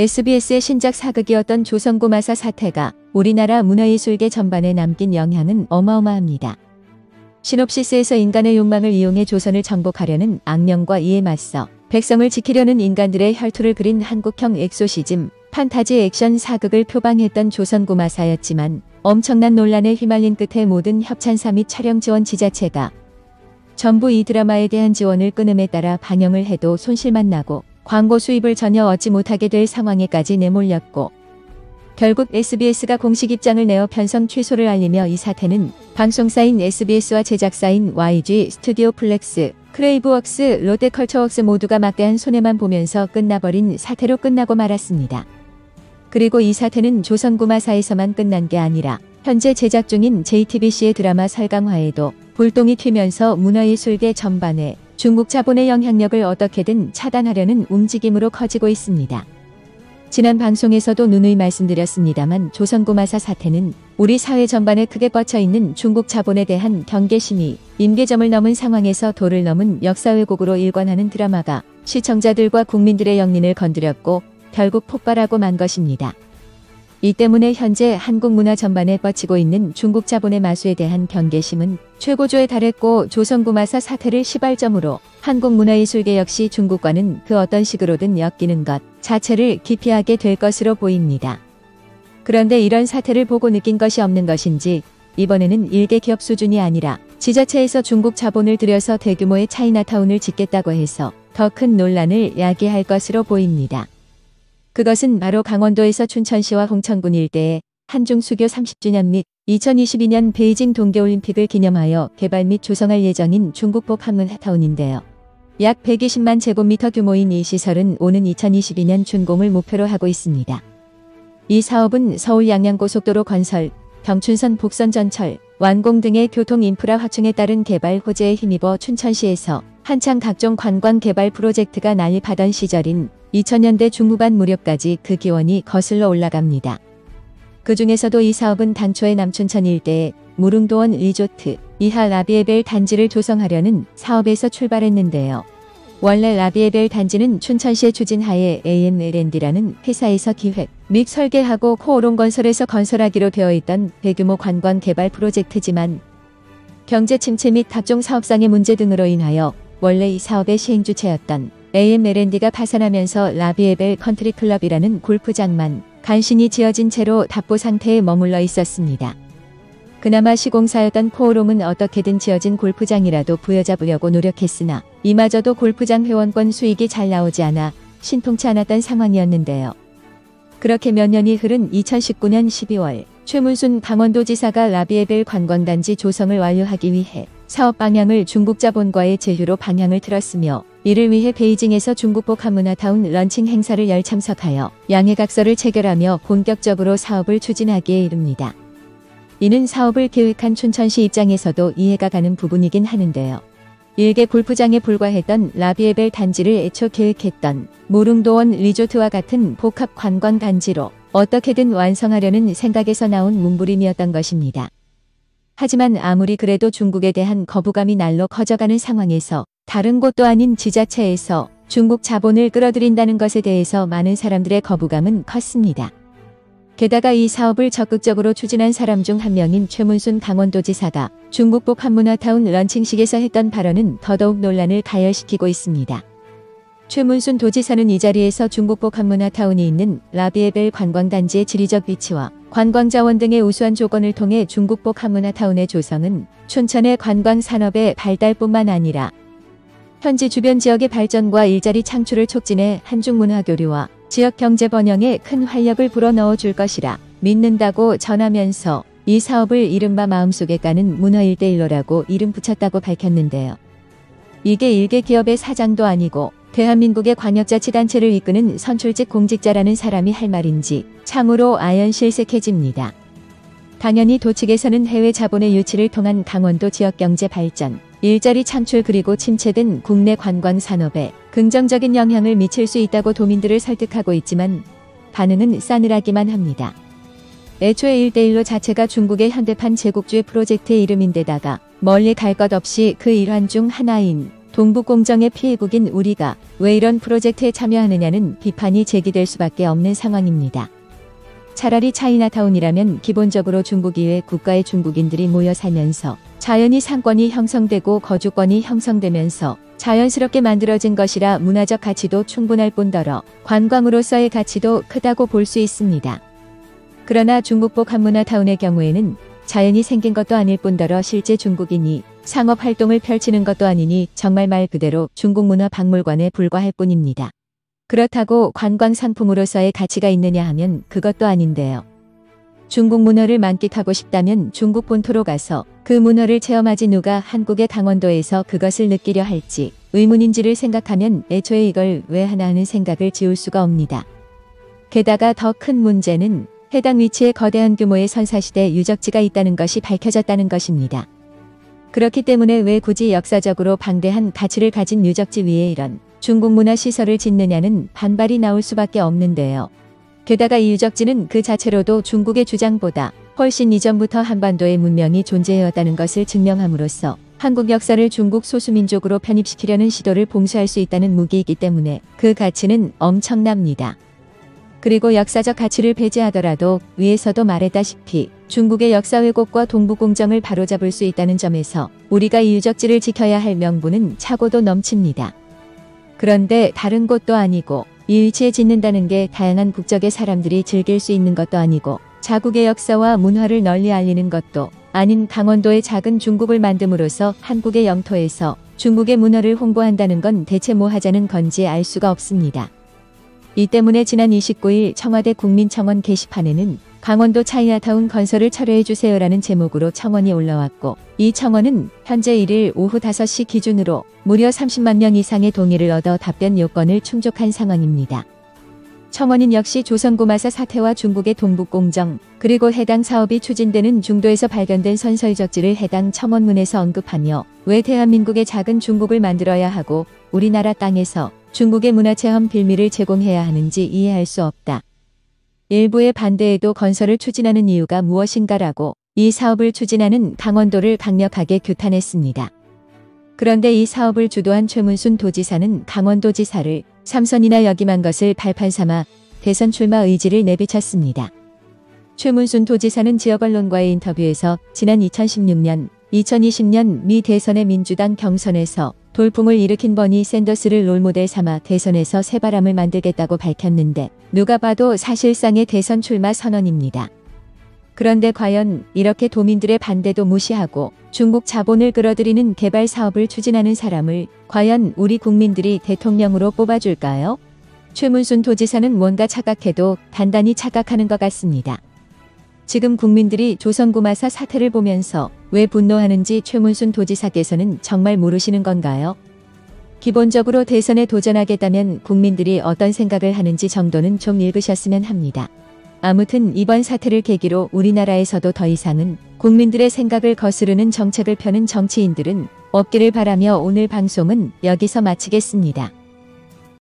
SBS의 신작 사극이었던 조선고마사 사태가 우리나라 문화예술계 전반에 남긴 영향은 어마어마합니다. 시놉시스에서 인간의 욕망을 이용해 조선을 정복하려는 악령과 이에 맞서 백성을 지키려는 인간들의 혈투를 그린 한국형 엑소시즘, 판타지 액션 사극을 표방했던 조선고마사였지만 엄청난 논란에 휘말린 끝에 모든 협찬사 및 촬영 지원 지자체가 전부 이 드라마에 대한 지원을 끊음에 따라 방영을 해도 손실만 나고 광고 수입을 전혀 얻지 못하게 될 상황에까지 내몰렸고, 결국 SBS가 공식 입장을 내어 편성 취소를 알리며 이 사태는 방송사인 SBS와 제작사인 YG 스튜디오 플렉스, 크레이브웍스, 롯데컬처웍스 모두가 막대한 손해만 보면서 끝나버린 사태로 끝나고 말았습니다. 그리고 이 사태는 조선고마사에서만 끝난 게 아니라 현재 제작 중인 JTBC의 드라마 설강화에도 불똥이 튀면서 문화예술계 전반에 중국 자본의 영향력을 어떻게든 차단하려는 움직임으로 커지고 있습니다. 지난 방송에서도 누누이 말씀드렸습니다만 조선고마사 사태는 우리 사회 전반에 크게 뻗쳐있는 중국 자본에 대한 경계심이 임계점을 넘은 상황에서 도를 넘은 역사 왜곡으로 일관하는 드라마가 시청자들과 국민들의 영린을 건드렸고 결국 폭발하고 만 것입니다. 이 때문에 현재 한국 문화 전반에 뻗치고 있는 중국 자본의 마수에 대한 경계심은 최고조에 달했고, 조선고마사 사태를 시발점으로 한국 문화예술계 역시 중국과는 그 어떤 식으로든 엮이는 것 자체를 기피하게 될 것으로 보입니다. 그런데 이런 사태를 보고 느낀 것이 없는 것인지 이번에는 일개 기업 수준이 아니라 지자체에서 중국 자본을 들여서 대규모의 차이나타운을 짓겠다고 해서 더 큰 논란을 야기할 것으로 보입니다. 그것은 바로 강원도에서 춘천시와 홍천군 일대에 한중 수교 30주년 및 2022년 베이징 동계올림픽을 기념하여 개발 및 조성할 예정인 중국복 한문타운인데요. 약 120만 제곱미터 규모인 이 시설은 오는 2022년 준공을 목표로 하고 있습니다. 이 사업은 서울 양양고속도로 건설, 경춘선 복선 전철, 완공 등의 교통 인프라 확충에 따른 개발 호재에 힘입어 춘천시에서 한창 각종 관광 개발 프로젝트가 난립하던 시절인 2000년대 중후반 무렵까지 그 기원이 거슬러 올라갑니다. 그 중에서도 이 사업은 당초에 남춘천 일대에 무릉도원 리조트, 이하 라비에벨 단지를 조성하려는 사업에서 출발했는데요. 원래 라비에벨 단지는 춘천시의 추진하에 AMLND라는 회사에서 기획 및 설계하고 코오롱건설에서 건설하기로 되어 있던 대규모 관광 개발 프로젝트지만 경제 침체 및 각종 사업상의 문제 등으로 인하여 원래 이 사업의 시행 주체였던 AMLND가 파산하면서 라비에벨 컨트리클럽이라는 골프장만 간신히 지어진 채로 답보 상태에 머물러 있었습니다. 그나마 시공사였던 코오롱은 어떻게든 지어진 골프장이라도 부여잡으려고 노력했으나 이마저도 골프장 회원권 수익이 잘 나오지 않아 신통치 않았던 상황이었는데요. 그렇게 몇 년이 흐른 2019년 12월 최문순 강원도지사가 라비에벨 관광단지 조성을 완료하기 위해 사업 방향을 중국 자본과의 제휴로 방향을 틀었으며, 이를 위해 베이징에서 중국복 한문화타운 런칭 행사를 열 참석하여 양해각서를 체결하며 본격적으로 사업을 추진하기에 이릅니다. 이는 사업을 계획한 춘천시 입장에서도 이해가 가는 부분이긴 하는데요. 일개 골프장에 불과했던 라비에벨 단지를 애초 계획했던 무릉도원 리조트와 같은 복합 관광 단지로 어떻게든 완성하려는 생각에서 나온 몸부림이었던 것입니다. 하지만 아무리 그래도 중국에 대한 거부감이 날로 커져가는 상황에서 다른 곳도 아닌 지자체에서 중국 자본을 끌어들인다는 것에 대해서 많은 사람들의 거부감은 컸습니다. 게다가 이 사업을 적극적으로 추진한 사람 중 한 명인 최문순 강원도지사가 중국복 한문화타운 런칭식에서 했던 발언은 더더욱 논란을 가열시키고 있습니다. 최문순 도지사는 이 자리에서 중국복 한문화타운이 있는 라비에벨 관광단지의 지리적 위치와 관광자원 등의 우수한 조건을 통해 중국복 한문화타운의 조성은 춘천의 관광산업의 발달뿐만 아니라 현지 주변 지역의 발전과 일자리 창출을 촉진해 한중 문화 교류와 지역 경제 번영에 큰 활력을 불어넣어 줄 것이라 믿는다고 전하면서 이 사업을 이른바 마음속에 까는 문화 1대1로라고 이름 붙였다고 밝혔는데요. 이게 일개 기업의 사장도 아니고 대한민국의 광역자치단체를 이끄는 선출직 공직자라는 사람이 할 말인지 참으로 아연실색해집니다. 당연히 도측에서는 해외 자본의 유치를 통한 강원도 지역경제 발전, 일자리 창출 그리고 침체된 국내 관광 산업에 긍정적인 영향을 미칠 수 있다고 도민들을 설득하고 있지만 반응은 싸늘하기만 합니다. 애초에 1대1로 자체가 중국의 현대판 제국주의 프로젝트의 이름인데다가 멀리 갈 것 없이 그 일환 중 하나인 동북공정의 피해국인 우리가 왜 이런 프로젝트에 참여하느냐는 비판이 제기될 수밖에 없는 상황입니다. 차라리 차이나타운이라면 기본적으로 중국 이외 국가의 중국인들이 모여 살면서 자연히 상권이 형성되고 거주권이 형성되면서 자연스럽게 만들어진 것이라 문화적 가치도 충분할 뿐더러 관광으로서의 가치도 크다고 볼 수 있습니다. 그러나 중국복 한문화타운의 경우에는 자연이 생긴 것도 아닐 뿐더러 실제 중국인이 상업활동을 펼치는 것도 아니니 정말 말 그대로 중국 문화 박물관에 불과할 뿐입니다. 그렇다고 관광상품으로서의 가치가 있느냐 하면 그것도 아닌데요. 중국 문화를 만끽하고 싶다면 중국 본토로 가서 그 문화를 체험하지 누가 한국의 강원도에서 그것을 느끼려 할지 의문인지를 생각하면 애초에 이걸 왜 하나 하는 생각을 지울 수가 없습니다. 게다가 더 큰 문제는 해당 위치에 거대한 규모의 선사시대 유적지가 있다는 것이 밝혀졌다는 것입니다. 그렇기 때문에 왜 굳이 역사적으로 방대한 가치를 가진 유적지 위에 이런 중국 문화 시설을 짓느냐는 반발이 나올 수밖에 없는데요. 게다가 이 유적지는 그 자체로도 중국의 주장보다 훨씬 이전부터 한반도에 문명이 존재해왔다는 것을 증명함으로써 한국 역사를 중국 소수민족으로 편입시키려는 시도를 봉쇄할 수 있다는 무기이기 때문에 그 가치는 엄청납니다. 그리고 역사적 가치를 배제하더라도 위에서도 말했다시피 중국의 역사 왜곡과 동북공정을 바로잡을 수 있다는 점에서 우리가 이 유적지를 지켜야 할 명분은 차고도 넘칩니다. 그런데 다른 곳도 아니고 이 위치에 짓는다는 게 다양한 국적의 사람들이 즐길 수 있는 것도 아니고 자국의 역사와 문화를 널리 알리는 것도 아닌 강원도의 작은 중국을 만듦으로써 한국의 영토에서 중국의 문화를 홍보한다는 건 대체 뭐 하자는 건지 알 수가 없습니다. 이 때문에 지난 29일 청와대 국민청원 게시판에는 강원도 차이나타운 건설을 철회해주세요라는 제목으로 청원이 올라왔고 이 청원은 현재 1일 오후 5시 기준으로 무려 30만 명 이상의 동의를 얻어 답변 요건을 충족한 상황입니다. 청원인 역시 조선고마사 사태와 중국의 동북공정 그리고 해당 사업이 추진되는 중도에서 발견된 선서유적지를 해당 청원문에서 언급하며 왜 대한민국의 작은 중국을 만들어야 하고 우리나라 땅에서 중국의 문화체험 빌미를 제공해야 하는지 이해할 수 없다. 일부의 반대에도 건설을 추진하는 이유가 무엇인가라고 이 사업을 추진하는 강원도를 강력하게 규탄했습니다. 그런데 이 사업을 주도한 최문순 도지사는 강원도지사를 삼선이나 역임한 것을 발판 삼아 대선 출마 의지를 내비쳤습니다. 최문순 도지사는 지역 언론과의 인터뷰에서 지난 2016년, 2020년 미 대선의 민주당 경선에서 돌풍을 일으킨 버니 샌더스를 롤모델 삼아 대선에서 새바람을 만들겠다고 밝혔는데 누가 봐도 사실상의 대선 출마 선언입니다. 그런데 과연 이렇게 도민들의 반대도 무시하고 중국 자본을 끌어들이는 개발 사업을 추진하는 사람을 과연 우리 국민들이 대통령으로 뽑아줄까요? 최문순 도지사는 뭔가 착각해도 단단히 착각하는 것 같습니다. 지금 국민들이 조선고마사 사태를 보면서 왜 분노하는지 최문순 도지사께서는 정말 모르시는 건가요? 기본적으로 대선에 도전하겠다면 국민들이 어떤 생각을 하는지 정도는 좀 읽으셨으면 합니다. 아무튼 이번 사태를 계기로 우리나라에서도 더 이상은 국민들의 생각을 거스르는 정책을 펴는 정치인들은 없기를 바라며 오늘 방송은 여기서 마치겠습니다.